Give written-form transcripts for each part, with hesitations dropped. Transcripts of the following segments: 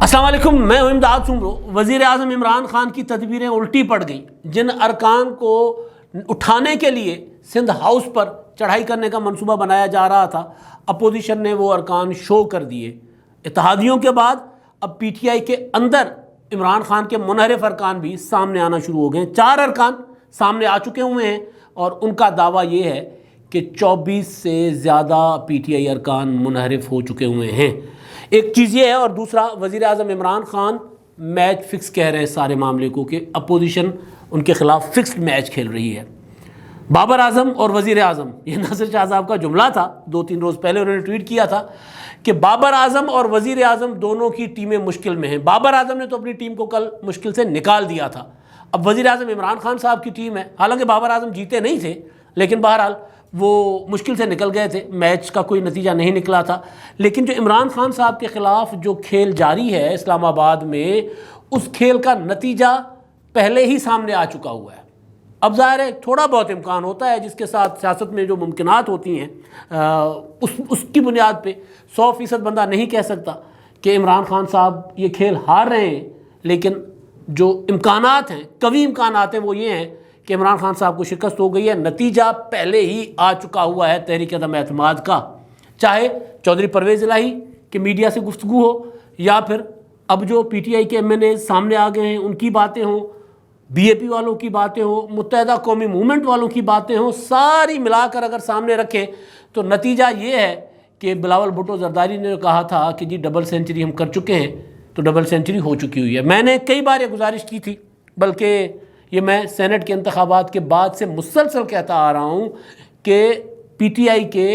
السلام علیکم، میں ہوں امداد سمرو۔ وزیر اعظم عمران خان کی تدبیریں الٹی پڑ گئیں۔ جن ارکان کو اٹھانے کے لیے سندھ ہاؤس پر چڑھائی کرنے کا منصوبہ بنایا جا رہا تھا، اپوزیشن نے وہ ارکان شو کر دیے۔ اتحادیوں کے بعد اب پی ٹی آئی کے اندر عمران خان کے منحرف ارکان بھی سامنے آنا شروع ہو گئے ہیں۔ 4 ارکان سامنے آ چکے ہوئے ہیں اور ان کا دعویٰ یہ ہے کہ 24 سے زیادہ پی ٹی آئی ارکان منحرف ہو چکے ہوئے ہیں۔ ایک چیز یہ ہے، اور دوسرا وزیر اعظم عمران خان میچ فکس کہہ رہے ہیں سارے معاملے کو، کہ اپوزیشن ان کے خلاف فکسڈ میچ کھیل رہی ہے۔ بابر اعظم اور وزیر اعظم، یہ ناصر شاہ صاحب کا جملہ تھا، 2-3 روز پہلے انہوں نے ٹویٹ کیا تھا کہ بابر اعظم اور وزیر اعظم دونوں کی ٹیمیں مشکل میں ہیں۔ بابر اعظم نے تو اپنی ٹیم کو کل مشکل سے نکال دیا تھا، اب وزیر اعظم عمران خان صاحب کی ٹیم ہے۔ حالانکہ بابر اعظم جیتے نہیں تھے، لیکن بہرحال وہ مشکل سے نکل گئے تھے، میچ کا کوئی نتیجہ نہیں نکلا تھا۔ لیکن جو عمران خان صاحب کے خلاف جو کھیل جاری ہے اسلام آباد میں، اس کھیل کا نتیجہ پہلے ہی سامنے آ چکا ہوا ہے۔ اب ظاہر ہے تھوڑا بہت امکان ہوتا ہے، جس کے ساتھ سیاست میں جو ممکنات ہوتی ہیں اس کی بنیاد پہ 100% بندہ نہیں کہہ سکتا کہ عمران خان صاحب یہ کھیل ہار رہے ہیں، لیکن جو امکانات ہیں، قوی امکانات ہیں، وہ یہ ہیں کہ عمران خان صاحب کو شکست ہو گئی ہے۔ نتیجہ پہلے ہی آ چکا ہوا ہے تحریک عدم اعتماد کا، چاہے چودھری پرویز الہی کے میڈیا سے گفتگو ہو، یا پھر اب جو پی ٹی آئی کے MNA سامنے آ گئے ہیں ان کی باتیں ہوں، BAP والوں کی باتیں ہوں، متحدہ قومی موومنٹ والوں کی باتیں ہوں، ساری ملا کر اگر سامنے رکھیں تو نتیجہ یہ ہے کہ بلاول بھٹو زرداری نے کہا تھا کہ جی ڈبل سینچری ہم کر چکے ہیں، تو ڈبل سینچری ہو چکی ہوئی ہے۔ میں نے کئی بار یہ گزارش کی تھی، بلکہ یہ میں سینٹ کے انتخابات کے بعد سے مسلسل کہتا آ رہا ہوں کہ پی ٹی آئی کے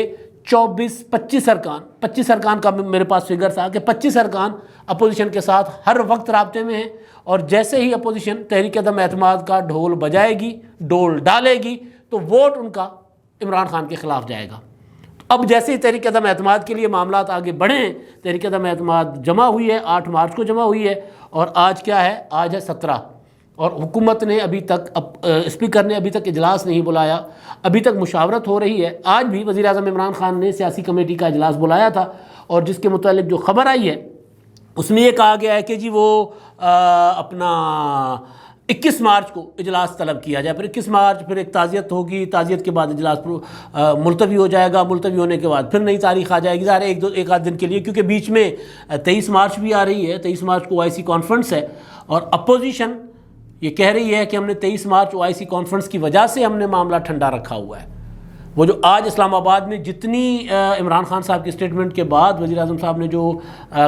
25 ارکان کا میرے پاس فگر تھا کہ 25 ارکان اپوزیشن کے ساتھ ہر وقت رابطے میں ہیں، اور جیسے ہی اپوزیشن تحریک عدم اعتماد کا ڈھول بجائے گی، ڈول ڈالے گی، تو ووٹ ان کا عمران خان کے خلاف جائے گا۔ اب جیسے ہی تحریک عدم اعتماد کے لیے معاملات آگے بڑھیں، تحریک عدم اعتماد جمع ہوئی ہے، 8 مارچ کو جمع ہوئی ہے، اور آج کیا ہے؟ آج ہے 17، اور حکومت نے ابھی تک اسپیکر نے ابھی تک اجلاس نہیں بلایا، ابھی تک مشاورت ہو رہی ہے۔ آج بھی وزیر اعظم عمران خان نے سیاسی کمیٹی کا اجلاس بلایا تھا، اور جس کے متعلق جو خبر آئی ہے اس میں یہ کہا گیا ہے کہ جی وہ اپنا 21 مارچ کو اجلاس طلب کیا جائے، پھر 21 مارچ پھر ایک تعزیت ہوگی، تعزیت کے بعد اجلاس ملتوی ہو جائے گا، ملتوی ہونے کے بعد پھر نئی تاریخ آ جائے گی، ظاہر ایک آدھ دن کے لیے، کیونکہ بیچ میں 23 مارچ بھی آ رہی ہے۔ 23 مارچ کو OIC کانفرنس ہے، اور اپوزیشن یہ کہہ رہی ہے کہ ہم نے 23 مارچ OIC کانفرنس کی وجہ سے ہم نے معاملہ ٹھنڈا رکھا ہوا ہے۔ وہ جو آج اسلام آباد میں جتنی عمران خان صاحب کے اسٹیٹمنٹ کے بعد وزیر اعظم صاحب نے جو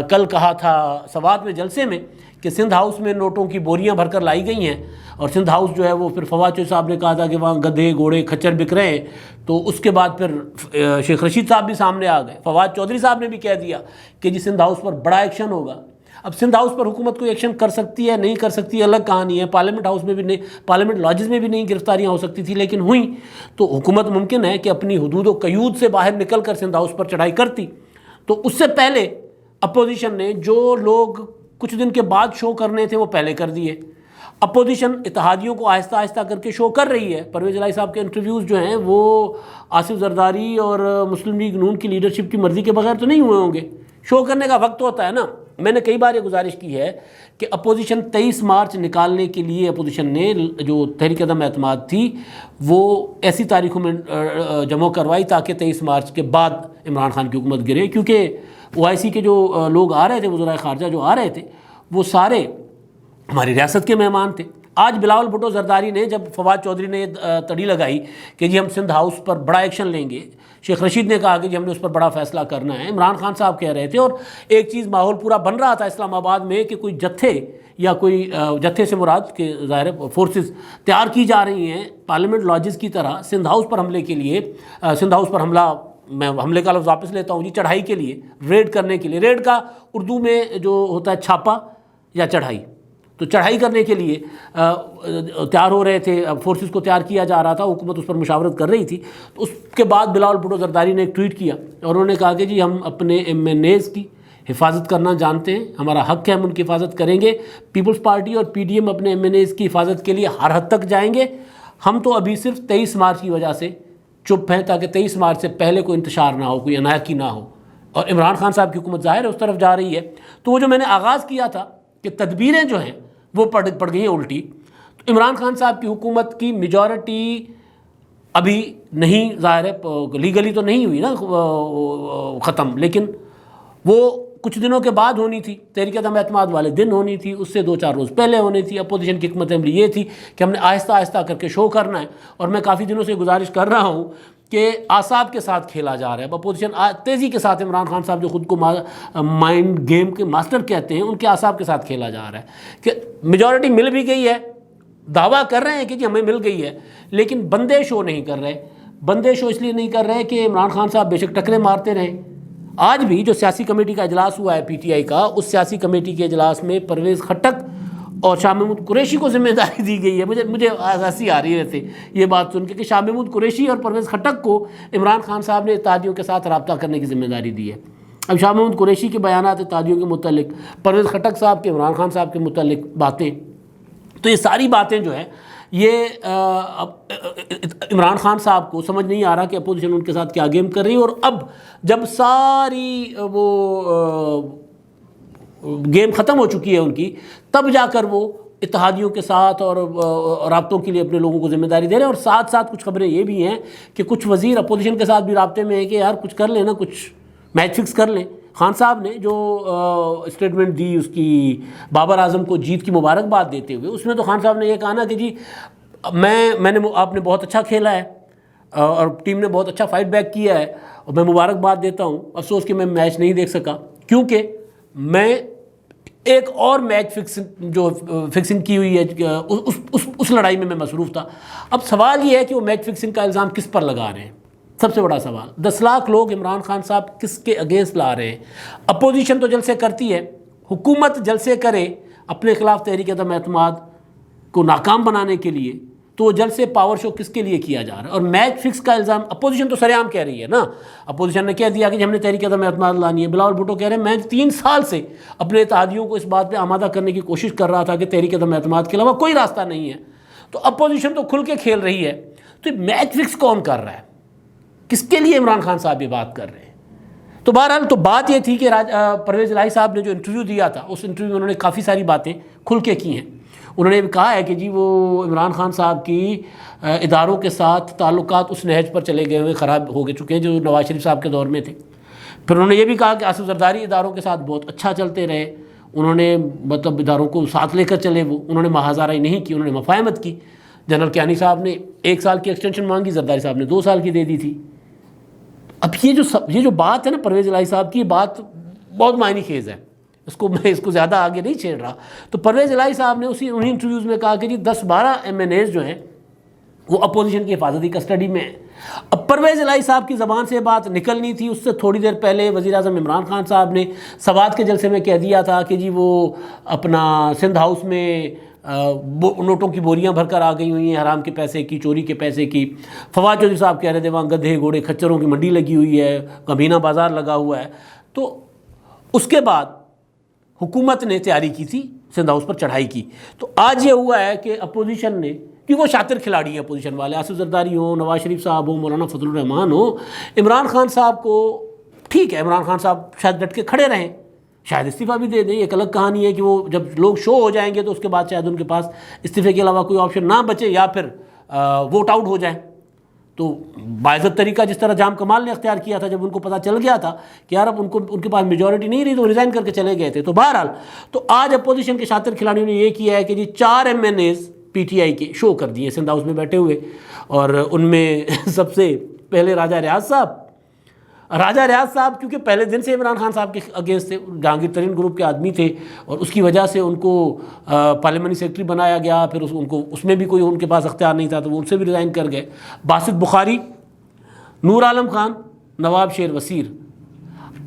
کل کہا تھا سوات میں جلسے میں کہ سندھ ہاؤس میں نوٹوں کی بوریاں بھر کر لائی گئی ہیں، اور سندھ ہاؤس جو ہے وہ پھر فواد چودھری صاحب نے کہا تھا کہ وہاں گدھے گھوڑے کھچر بک رہے ہیں، تو اس کے بعد پھر شیخ رشید صاحب بھی سامنے آ گئے، فواد چودھری صاحب نے بھی کہہ دیا کہ جی سندھ ہاؤس پر بڑا ایکشن ہوگا۔ اب سندھ ہاؤس پر حکومت کوئی ایکشن کر سکتی ہے نہیں کر سکتی الگ کہانی ہے، پارلیمنٹ ہاؤس میں بھی نہیں، پارلیمنٹ لاجز میں بھی نہیں گرفتاریاں ہو سکتی تھی، لیکن ہوئیں، تو حکومت ممکن ہے کہ اپنی حدود و قیود سے باہر نکل کر سندھ ہاؤس پر چڑھائی کرتی۔ تو اس سے پہلے اپوزیشن نے جو لوگ کچھ دن کے بعد شو کرنے تھے وہ پہلے کر دیے۔ اپوزیشن اتحادیوں کو آہستہ آہستہ کر کے شو کر رہی ہے۔ پرویز الہی صاحب کے انٹرویوز جو ہیں وہ آصف زرداری اور مسلم لیگ نون کی لیڈرشپ کی مرضی کے بغیر تو نہیں ہوئے ہوں گے۔ شو کرنے کا وقت ہوتا ہے نا۔ میں نے کئی بار یہ گزارش کی ہے کہ اپوزیشن 23 مارچ نکالنے کے لیے اپوزیشن نے جو تحریک عدم اعتماد تھی وہ ایسی تاریخوں میں جمع کروائی تاکہ 23 مارچ کے بعد عمران خان کی حکومت گرے، کیونکہ OIC کے جو لوگ آ رہے تھے، وزرائے خارجہ جو آ رہے تھے، وہ سارے ہماری ریاست کے مہمان تھے۔ آج بلاول بھٹو زرداری نے جب فواد چودھری نے تڑی لگائی کہ جی ہم سندھ ہاؤس پر بڑا ایکشن لیں گے، شیخ رشید نے کہا کہ جی ہم نے اس پر بڑا فیصلہ کرنا ہے، عمران خان صاحب کہہ رہے تھے، اور ایک چیز ماحول پورا بن رہا تھا اسلام آباد میں کہ کوئی جتھے یا کوئی جتھے سے مراد کہ ظاہر فورسز تیار کی جا رہی ہیں پارلیمنٹ لاجز کی طرح سندھ ہاؤس پر حملے کے لیے، سندھ ہاؤس پر حملہ، میں حملے کا لفظ واپس لیتا ہوں جی، چڑھائی کے لیے، ریڈ کرنے کے لیے۔ ریڈ کا اردو میں جو ہوتا ہے چھاپا یا چڑھائی، تو چڑھائی کرنے کے لیے تیار ہو رہے تھے، فورسز کو تیار کیا جا رہا تھا، حکومت اس پر مشاورت کر رہی تھی۔ تو اس کے بعد بلاول بھٹو زرداری نے ایک ٹویٹ کیا، اور انہوں نے کہا کہ جی ہم اپنے MNAs کی حفاظت کرنا جانتے ہیں، ہمارا حق ہے، ہم ان کی حفاظت کریں گے۔ پیپلز پارٹی اور PDM اپنے MNAs کی حفاظت کے لیے ہر حد تک جائیں گے، ہم تو ابھی صرف 23 مارچ کی وجہ سے چپ ہیں تاکہ 23 مارچ سے پہلے کوئی انتشار نہ ہو، کوئی انارکی نہ ہو۔ اور عمران خان صاحب کی حکومت ظاہر ہے اس طرف جا رہی ہے. تو وہ جو میں نے آغاز کیا تھا کہ تدبیریں جو ہیں وہ پڑ گئی ہیں الٹی. تو عمران خان صاحب کی حکومت کی میجورٹی ابھی نہیں ظاہر ہے لیگلی تو نہیں ہوئی نا ختم، لیکن وہ کچھ دنوں کے بعد ہونی تھی. تحریک عدم اعتماد والے دن ہونی تھی، اس سے 2-4 روز پہلے ہونی تھی. اپوزیشن کی حکمت عملی یہ تھی کہ ہم نے آہستہ آہستہ کر کے شو کرنا ہے. اور میں کافی دنوں سے گزارش کر رہا ہوں کہ اعصاب کے ساتھ کھیلا جا رہا ہے. اب اپوزیشن تیزی کے ساتھ عمران خان صاحب جو خود کو مائنڈ گیم کے ماسٹر کہتے ہیں، ان کے اعصاب کے ساتھ کھیلا جا رہا ہے کہ میجورٹی مل بھی گئی ہے، دعویٰ کر رہے ہیں کہ جی ہمیں مل گئی ہے، لیکن بندے شو نہیں کر رہے. بندے شو اس لیے نہیں کر رہے کہ عمران خان صاحب بے شک ٹکرے مارتے رہیں. آج بھی جو سیاسی کمیٹی کا اجلاس ہوا ہے پی ٹی آئی کا، اس سیاسی کمیٹی کے اجلاس میں پرویز خٹک اور شاہ محمود قریشی کو ذمہ داری دی گئی ہے. مجھے ہنسی آ رہی ہے ویسے یہ بات سن کے کہ شاہ محمود قریشی اور پرویز خٹک کو عمران خان صاحب نے اتحادیوں کے ساتھ رابطہ کرنے کی ذمہ داری دی ہے. اب شاہ محمود قریشی کے بیانات اتحادیوں کے متعلق، پرویز خٹک صاحب کے عمران خان صاحب کے متعلق باتیں، تو یہ ساری باتیں جو ہیں یہ عمران خان صاحب کو سمجھ نہیں آ رہا کہ اپوزیشن ان کے ساتھ کیا گیم کر رہی ہے. اور اب جب ساری وہ گیم ختم ہو چکی ہے ان کی، تب جا کر وہ اتحادیوں کے ساتھ اور رابطوں کے لیے اپنے لوگوں کو ذمہ داری دے رہے ہیں. اور ساتھ ساتھ کچھ خبریں یہ بھی ہیں کہ کچھ وزیر اپوزیشن کے ساتھ بھی رابطے میں ہیں کہ یار کچھ کر لیں نا، کچھ میچ فکس کر لیں. خان صاحب نے جو اسٹیٹمنٹ دی اس کی بابر اعظم کو جیت کی مبارکباد دیتے ہوئے، اس میں تو خان صاحب نے یہ کہا نا کہ جی میں نے آپ نے بہت اچھا کھیلا ہے اور ٹیم نے بہت اچھا فائٹ بیک کیا ہے اور میں مبارکباد دیتا ہوں. افسوس کہ میں میچ نہیں دیکھ سکا کیونکہ میں ایک اور میچ فکسنگ کی ہوئی ہے، اس لڑائی میں مصروف تھا. اب سوال یہ ہے کہ وہ میچ فکسنگ کا الزام کس پر لگا رہے ہیں؟ سب سے بڑا سوال. 10 لاکھ لوگ عمران خان صاحب کس کے اگینسٹ لا رہے ہیں؟ اپوزیشن تو جلسے کرتی ہے، حکومت جلسے کرے اپنے خلاف تحریک عدم اعتماد کو ناکام بنانے کے لیے، تو وہ جلسے پاور شو کس کے لیے کیا جا رہا ہے؟ اور میچ فکس کا الزام اپوزیشن تو سرعام کہہ رہی ہے نا. اپوزیشن نے کہہ دیا کہ ہم نے تحریک عدم اعتماد لانی ہے. بلاول بھٹو کہہ رہے ہیں میں 3 سال سے اپنے اتحادیوں کو اس بات پہ آمادہ کرنے کی کوشش کر رہا تھا کہ تحریک عدم اعتماد کے علاوہ کوئی راستہ نہیں ہے. تو اپوزیشن تو کھل کے کھیل رہی ہے. تو میچ فکس کون کر رہا ہے؟ کس کے لیے عمران خان صاحب یہ بات کر رہے ہیں؟ تو بہرحال تو بات یہ تھی کہ پرویز الہی صاحب نے جو انٹرویو دیا تھا، اس انٹرویو میں انہوں نے کافی ساری باتیں کھل کے کی ہیں. انہوں نے بھی کہا ہے کہ جی وہ عمران خان صاحب کی اداروں کے ساتھ تعلقات اس نہج پر چلے گئے ہوئے خراب ہو گئے چکے ہیں جو نواز شریف صاحب کے دور میں تھے. پھر انہوں نے یہ بھی کہا کہ آصف زرداری اداروں کے ساتھ بہت اچھا چلتے رہے، انہوں نے مطلب اداروں کو ساتھ لے کر چلے، وہ انہوں نے محاذ نہیں کی، انہوں نے مفاہمت کی. جنرل کیانی صاحب نے 1 سال کی ایکسٹینشن مانگی، زرداری صاحب نے 2 سال کی دے دی تھی. اب یہ جو بات ہے نا پرویز الہی صاحب کی، بات بہت معنی خیز ہے، میں اس کو زیادہ آگے نہیں چھیڑ رہا. تو پرویز الہی صاحب نے انہی انٹرویوز میں کہا کہ جی 10-12 MNAs جو ہیں وہ اپوزیشن کی حفاظتی کسٹڈی میں ہیں. اب پرویز الہی صاحب کی زبان سے بات نکلنی تھی. اس سے تھوڑی دیر پہلے وزیر اعظم عمران خان صاحب نے سوات کے جلسے میں کہہ دیا تھا کہ جی وہ اپنا سندھ ہاؤس میں نوٹوں کی بوریاں بھر کر آ گئی ہوئی ہیں، حرام کے پیسے کی، چوری کے پیسے کی. فواد چودھری صاحب کہہ رہے تھے وہاں گدھے گھوڑے کھچروں کی منڈی لگی ہوئی ہے، کمینہ بازار لگا ہوا ہے. تو اس کے بعد حکومت نے تیاری کی تھی، سندھ ہاؤس پر چڑھائی کی. تو آج یہ ہوا ہے کہ اپوزیشن نے، کہ وہ شاطر کھلاڑی ہیں اپوزیشن والے، آصف زرداری ہوں، نواز شریف صاحب ہوں، مولانا فضل الرحمان ہوں، عمران خان صاحب کو ٹھیک ہے، عمران خان صاحب شاید ڈٹ کے کھڑے رہیں، شاید استعفیٰ بھی دے دیں. ایک الگ کہانی ہے کہ وہ جب لوگ شو ہو جائیں گے تو اس کے بعد شاید ان کے پاس استعفے کے علاوہ کوئی آپشن نہ بچے یا پھر ووٹ آؤٹ ہو جائیں. تو باعزت طریقہ جس طرح جام کمال نے اختیار کیا تھا جب ان کو پتہ چل گیا تھا کہ یار اب ان کے پاس میجورٹی نہیں رہی تو ریزائن کر کے چلے گئے تھے. تو بہرحال تو آج اپوزیشن کے شاطر کھلاڑیوں نے یہ کیا ہے کہ جی 4 MNAs PTI کے شو کر دیے سندھ ہاؤس میں بیٹھے ہوئے. اور ان میں سب سے پہلے راجہ ریاض صاحب کیونکہ پہلے دن سے عمران خان صاحب کے اگینسٹ تھے، جہانگیر ترین گروپ کے آدمی تھے اور اس کی وجہ سے ان کو پارلیمنٹری سیکرٹری بنایا گیا. پھر ان کو اس میں بھی کوئی ان کے پاس اختیار نہیں تھا تو وہ ان سے بھی ریزائن کر گئے. باسط بخاری، نور عالم خان، نواب شیر وسیر.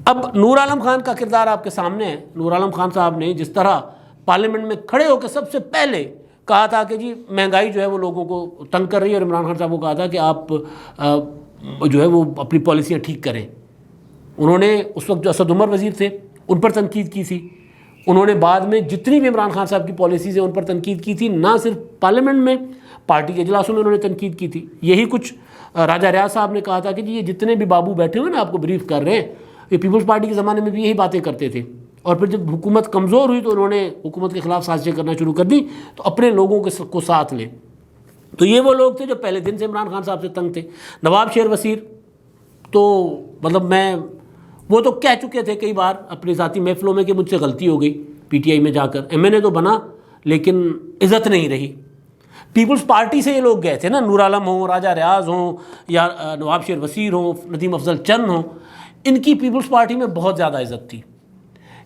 اب نور عالم خان کا کردار آپ کے سامنے ہے. نور عالم خان صاحب نے جس طرح پارلیمنٹ میں کھڑے ہو کے سب سے پہلے کہا تھا کہ جی مہنگائی جو ہے وہ لوگوں کو تنگ کر رہی ہے، اور عمران خان صاحب کو کہا تھا کہ آپ جو ہے وہ اپنی پالیسیاں ٹھیک کریں. انہوں نے اس وقت جو اسد عمر وزیر تھے ان پر تنقید کی تھی. انہوں نے بعد میں جتنی بھی عمران خان صاحب کی پالیسیز ہیں ان پر تنقید کی تھی. نہ صرف پارلیمنٹ میں، پارٹی کے اجلاسوں میں انہوں نے تنقید کی تھی. یہی کچھ راجہ ریاض صاحب نے کہا تھا کہ جی یہ جتنے بھی بابو بیٹھے ہوئے نا آپ کو بریف کر رہے ہیں، یہ پیپلز پارٹی کے زمانے میں بھی یہی باتیں کرتے تھے، اور پھر جب حکومت کمزور ہوئی تو انہوں نے حکومت کے خلاف سازشیں کرنا شروع کر دی، تو اپنے لوگوں کو ساتھ لیں۔ تو یہ وہ لوگ تھے جو پہلے دن سے عمران خان صاحب سے تنگ تھے۔ نواب شیر وزیر تو مطلب وہ تو کہہ چکے تھے کئی بار اپنی ذاتی محفلوں میں کہ مجھ سے غلطی ہو گئی پی ٹی آئی میں جا کر، ایم این اے تو بنا لیکن عزت نہیں رہی۔ پیپلز پارٹی سے یہ لوگ گئے تھے نا، نور عالم ہوں، راجہ ریاض ہوں، یا نواب شیر وزیر ہوں، ندیم افضل چند ہوں، ان کی پیپلز پارٹی میں بہت زیادہ عزت تھی۔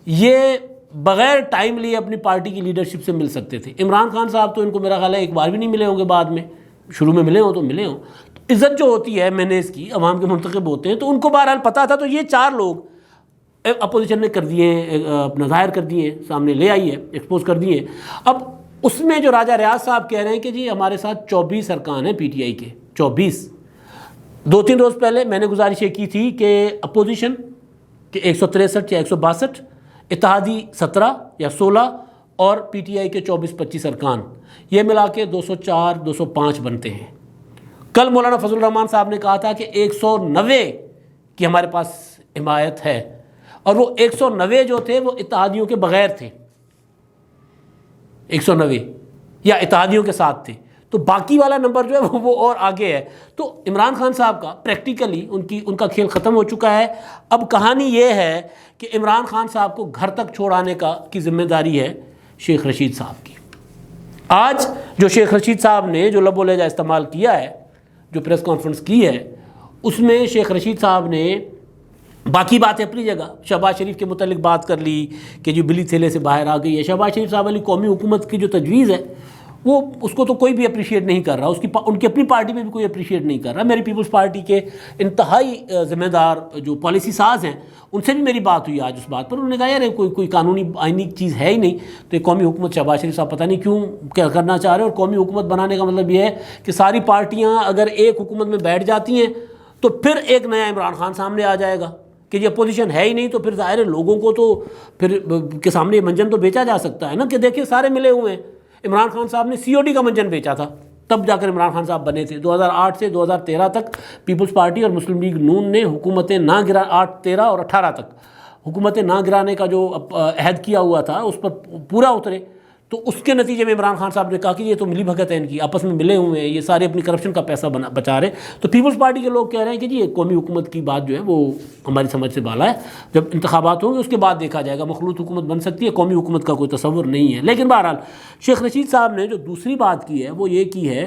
یہ بغیر ٹائم لیے اپنی پارٹی کی لیڈرشپ سے مل سکتے تھے۔ عمران خان صاحب تو ان کو میرا خیال ہے ایک بار بھی نہیں ملے ہوں گے، بعد میں شروع میں ملے ہوں تو ملے ہوں۔ تو عزت جو ہوتی ہے مینیز کی، عوام کے منتخب ہوتے ہیں، تو ان کو بہرحال پتہ تھا۔ تو یہ چار لوگ اپوزیشن نے کر دیے ہیں، اپنا ظاہر کر دیے ہیں، سامنے لے آئی ہے، ایکسپوز کر دیے ہیں۔ اب اس میں جو راجہ ریاض صاحب کہہ رہے ہیں کہ جی ہمارے ساتھ 24 ارکان ہیں پی ٹی آئی کے، 24۔ 2-3 روز پہلے میں نے گزارش یہ کی تھی کہ اپوزیشن کے 163 یا 162، اتحادی 17 یا 16، اور پی ٹی آئی کے 24-25 ارکان، یہ ملا کے 204-205 بنتے ہیں۔ کل مولانا فضل الرحمان صاحب نے کہا تھا کہ 190 کی ہمارے پاس حمایت ہے، اور وہ 190 جو تھے وہ اتحادیوں کے بغیر تھے، 190 یا اتحادیوں کے ساتھ تھے، تو باقی والا نمبر جو ہے وہ اور آگے ہے۔ تو عمران خان صاحب کا پریکٹیکلی ان کا کھیل ختم ہو چکا ہے۔ اب کہانی یہ ہے کہ عمران خان صاحب کو گھر تک چھوڑ آنے کی ذمہ داری ہے شیخ رشید صاحب کی۔ آج جو شیخ رشید صاحب نے جو لب و لہجہ استعمال کیا ہے، جو پریس کانفرنس کی ہے، اس میں شیخ رشید صاحب نے باقی باتیں اپنی جگہ، شہباز شریف کے متعلق بات کر لی کہ جو بلی تھیلے سے باہر آ گئی ہے۔ شہباز شریف صاحب علی قومی حکومت کی جو تجویز ہے وہ اس کو تو کوئی بھی اپریشیٹ نہیں کر رہا، ان کی اپنی پارٹی میں بھی کوئی اپریشیٹ نہیں کر رہا۔ میری پیپلز پارٹی کے انتہائی ذمہ دار جو پالیسی ساز ہیں ان سے بھی میری بات ہوئی آج اس بات پر، انہوں نے کہا یار کوئی قانونی آئینی چیز ہے ہی نہیں، تو یہ قومی حکومت شہباز شریف صاحب پتہ نہیں کیوں کیا کرنا چاہ رہے ہیں۔ اور قومی حکومت بنانے کا مطلب یہ ہے کہ ساری پارٹیاں اگر ایک حکومت میں بیٹھ جاتی ہیں تو پھر ایک نیا عمران خان سامنے آ جائے گا کہ یہ اپوزیشن ہے ہی نہیں، تو پھر ظاہر ہے لوگوں کو تو پھر کے سامنے یہ منجن تو بیچا جا سکتا ہے نا کہ دیکھیں سارے ملے ہوئے ہیں۔ عمران خان صاحب نے سی او ڈی کا منجن بیچا تھا، تب جا کر عمران خان صاحب بنے تھے۔ 2008 سے 2013 تک پیپلز پارٹی اور مسلم لیگ نون نے حکومتیں نہ 8، 13 اور 18 تک حکومتیں نہ گرانے کا جو عہد کیا ہوا تھا اس پر پورا اترے۔ تو اس کے نتیجے میں عمران خان صاحب نے کہا کہ یہ تو ملی بھگت ہے، ان کی آپس میں ملے ہوئے ہیں، یہ سارے اپنی کرپشن کا پیسہ بچا رہے۔ تو پیپلز پارٹی کے لوگ کہہ رہے ہیں کہ جی یہ قومی حکومت کی بات جو ہے وہ ہماری سمجھ سے بالا ہے، جب انتخابات ہوں گے اس کے بعد دیکھا جائے گا، مخلوط حکومت بن سکتی ہے، قومی حکومت کا کوئی تصور نہیں ہے۔ لیکن بہرحال شیخ رشید صاحب نے جو دوسری بات کی ہے وہ یہ کی ہے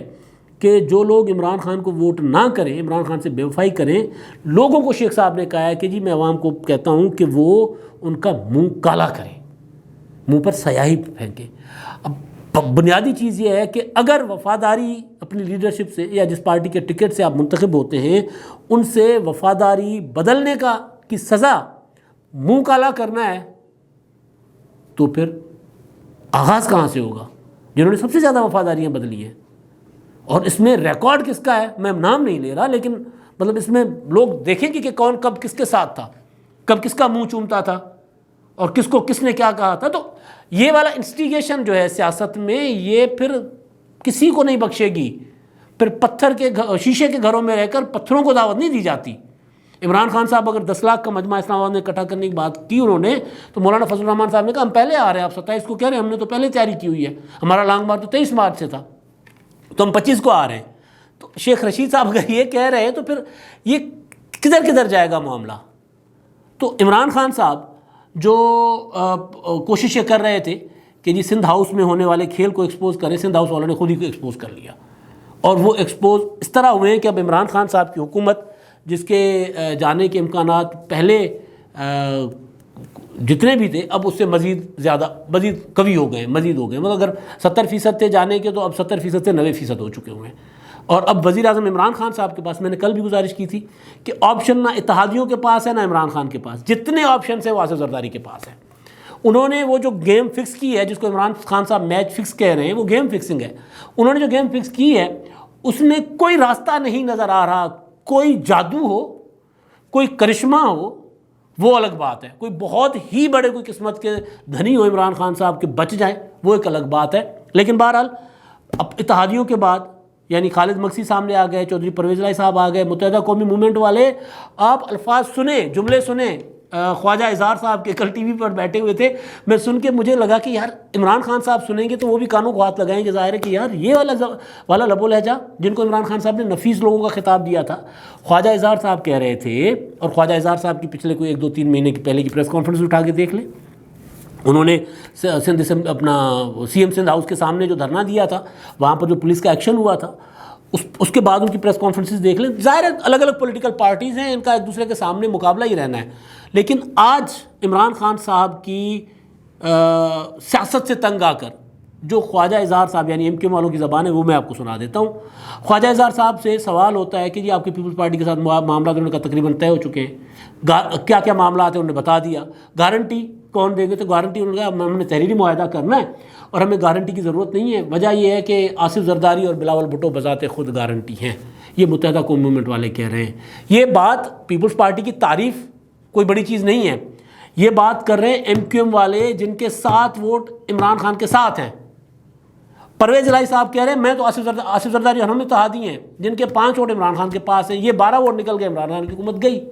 کہ جو لوگ عمران خان کو ووٹ نہ کریں، عمران خان سے بے وفائی کریں، لوگوں کو شیخ صاحب نے کہا ہے کہ جی میں عوام کو کہتا ہوں کہ وہ ان کا منہ کالا کریں، منہ پر سیاہی پھینکیں۔ اب بنیادی چیز یہ ہے کہ اگر وفاداری اپنی لیڈرشپ سے یا جس پارٹی کے ٹکٹ سے آپ منتخب ہوتے ہیں ان سے وفاداری بدلنے کی سزا منہ کالا کرنا ہے، تو پھر آغاز کہاں سے ہوگا؟ جنہوں نے سب سے زیادہ وفاداریاں بدلی ہیں، اور اس میں ریکارڈ کس کا ہے میں نام نہیں لے رہا، لیکن مطلب اس میں لوگ دیکھیں گے کہ کون کب کس کے ساتھ تھا، کب کس کا منہ چومتا تھا، اور کس کو کس نے کیا کہا تھا۔ تو یہ والا انسٹیگیشن جو ہے سیاست میں یہ پھر کسی کو نہیں بخشے گی، پھر شیشے کے گھروں میں رہ کر پتھروں کو دعوت نہیں دی جاتی۔ عمران خان صاحب اگر 10 لاکھ کا مجمع اسلام آباد میں اکٹھا کرنے کی بات کی انہوں نے، تو مولانا فضل الرحمان صاحب نے کہا ہم پہلے آ رہے ہیں، آپ 27 کو کہہ رہے ہیں، ہم نے تو پہلے تیاری کی ہوئی ہے، ہمارا لانگ مارچ تو 23 مارچ سے تھا، تو ہم 25 کو آ رہے ہیں۔ تو شیخ رشید صاحب اگر یہ کہہ رہے ہیں تو پھر یہ کدھر جائے گا معاملہ؟ تو عمران خان صاحب جو کوششیں کر رہے تھے کہ جی سندھ ہاؤس میں ہونے والے کھیل کو ایکسپوز کریں، سندھ ہاؤس والوں نے خود ہی کو ایکسپوز کر لیا، اور وہ ایکسپوز اس طرح ہوئے ہیں کہ اب عمران خان صاحب کی حکومت جس کے جانے کے امکانات پہلے جتنے بھی تھے اب اس سے مزید قوی ہو گئے، مطلب اگر 70% تھے جانے کے، تو اب 70% سے 90% ہو چکے ہوئے ہیں۔ اور اب وزیر اعظم عمران خان صاحب کے پاس، میں نے کل بھی گزارش کی تھی کہ آپشن نہ اتحادیوں کے پاس ہے نہ عمران خان کے پاس، جتنے آپشنس ہیں وہ آصف زرداری کے پاس ہیں۔ انہوں نے وہ جو گیم فکس کی ہے، جس کو عمران خان صاحب میچ فکس کہہ رہے ہیں، وہ گیم فکسنگ ہے۔ انہوں نے جو گیم فکس کی ہے اس میں کوئی راستہ نہیں نظر آ رہا، کوئی جادو ہو، کوئی کرشمہ ہو وہ الگ بات ہے، کوئی بہت ہی بڑے کوئی قسمت کے دھنی ہو عمران خان صاحب کے بچ جائیں وہ ایک الگ بات ہے۔ لیکن بہرحال اب اتحادیوں کے بعد یعنی خالد مکسی سامنے آ گئے، چودھری پرویز الہی صاحب آ گئے، متحدہ قومی موومنٹ والے، آپ الفاظ سنیں، جملے سنیں، خواجہ اظہار صاحب کے کل ٹی وی پر بیٹھے ہوئے تھے، میں سن کے مجھے لگا کہ یار عمران خان صاحب سنیں گے تو وہ بھی کانوں کو ہاتھ لگائیں گے، ظاہر ہے کہ یار یہ والا لب و لہجہ جن کو عمران خان صاحب نے نفیس لوگوں کا خطاب دیا تھا۔ خواجہ اظہار صاحب کہہ رہے تھے، اور خواجہ اظہار صاحب کی پچھلے کوئی 1-2-3 مہینے کی پہلے کی پریس کانفرنس اٹھا کے دیکھ لیں، انہوں نے اپنا سی ایم سندھ ہاؤس کے سامنے جو دھرنا دیا تھا، وہاں پر جو پولیس کا ایکشن ہوا تھا، اس کے بعد ان کی پریس کانفرنسز دیکھ لیں۔ ظاہر ہے الگ الگ پولیٹیکل پارٹیز ہیں، ان کا ایک دوسرے کے سامنے مقابلہ ہی رہنا ہے، لیکن آج عمران خان صاحب کی سیاست سے تنگ آ کر جو خواجہ اظہار صاحب یعنی ایم کیو والوں کی زبان ہے وہ میں آپ کو سنا دیتا ہوں۔ خواجہ اظہار صاحب سے سوال ہوتا ہے کہ جی آپ کی پیپلز پارٹی کے ساتھ معاملات ان کا تقریباً طے ہو چکے ہیں، کیا کیا معاملات ہیں انہوں نے بتا دیا، گارنٹی کون دیں گے؟ تو گارنٹی انہوں نے کہا ہم نے تحریری معاہدہ کرنا ہے اور ہمیں گارنٹی کی ضرورت نہیں ہے۔ وجہ یہ ہے کہ آصف زرداری اور بلاول بھٹو بذات خود گارنٹی ہیں، یہ متحدہ قوم موومنٹ والے کہہ رہے ہیں۔ یہ بات پیپلز پارٹی کی تعریف کوئی بڑی چیز نہیں ہے، یہ بات کر رہے ہیں ایم کیو ایم والے جن کے 7 ووٹ عمران خان کے ساتھ ہیں۔ پرویز الہی صاحب کہہ رہے ہیں میں تو آصف زرداری ہم نے اتحادی ہیں جن کے 5 ووٹ عمران خان کے پاس ہیں، یہ 12 ووٹ نکل گئے، عمران خان کی حکومت گئی،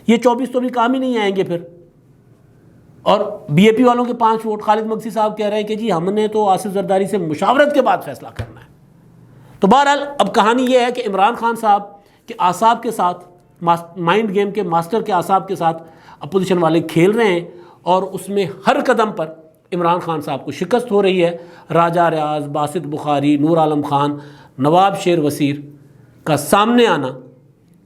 یہ 24 تو بھی کام ہی نہیں آئیں گے پھر۔ اور بی اے پی والوں کے 5 ووٹ، خالد مگسی صاحب کہہ رہے ہیں کہ جی ہم نے تو آصف زرداری سے مشاورت کے بعد فیصلہ کرنا ہے۔ تو بہرحال اب کہانی یہ ہے کہ عمران خان صاحب کے اعصاب کے ساتھ، مائنڈ گیم کے ماسٹر کے اعصاب کے ساتھ اپوزیشن والے کھیل رہے ہیں، اور اس میں ہر قدم پر عمران خان صاحب کو شکست ہو رہی ہے۔ راجہ ریاض، باسط بخاری، نور عالم خان، نواب شیر وزیر کا سامنے آنا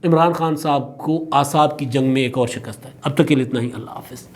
عمران خان صاحب کو اعصاب کی جنگ میں ایک اور شکست ہے۔ اب تک کے لیے اتنا ہی، اللہ حافظ۔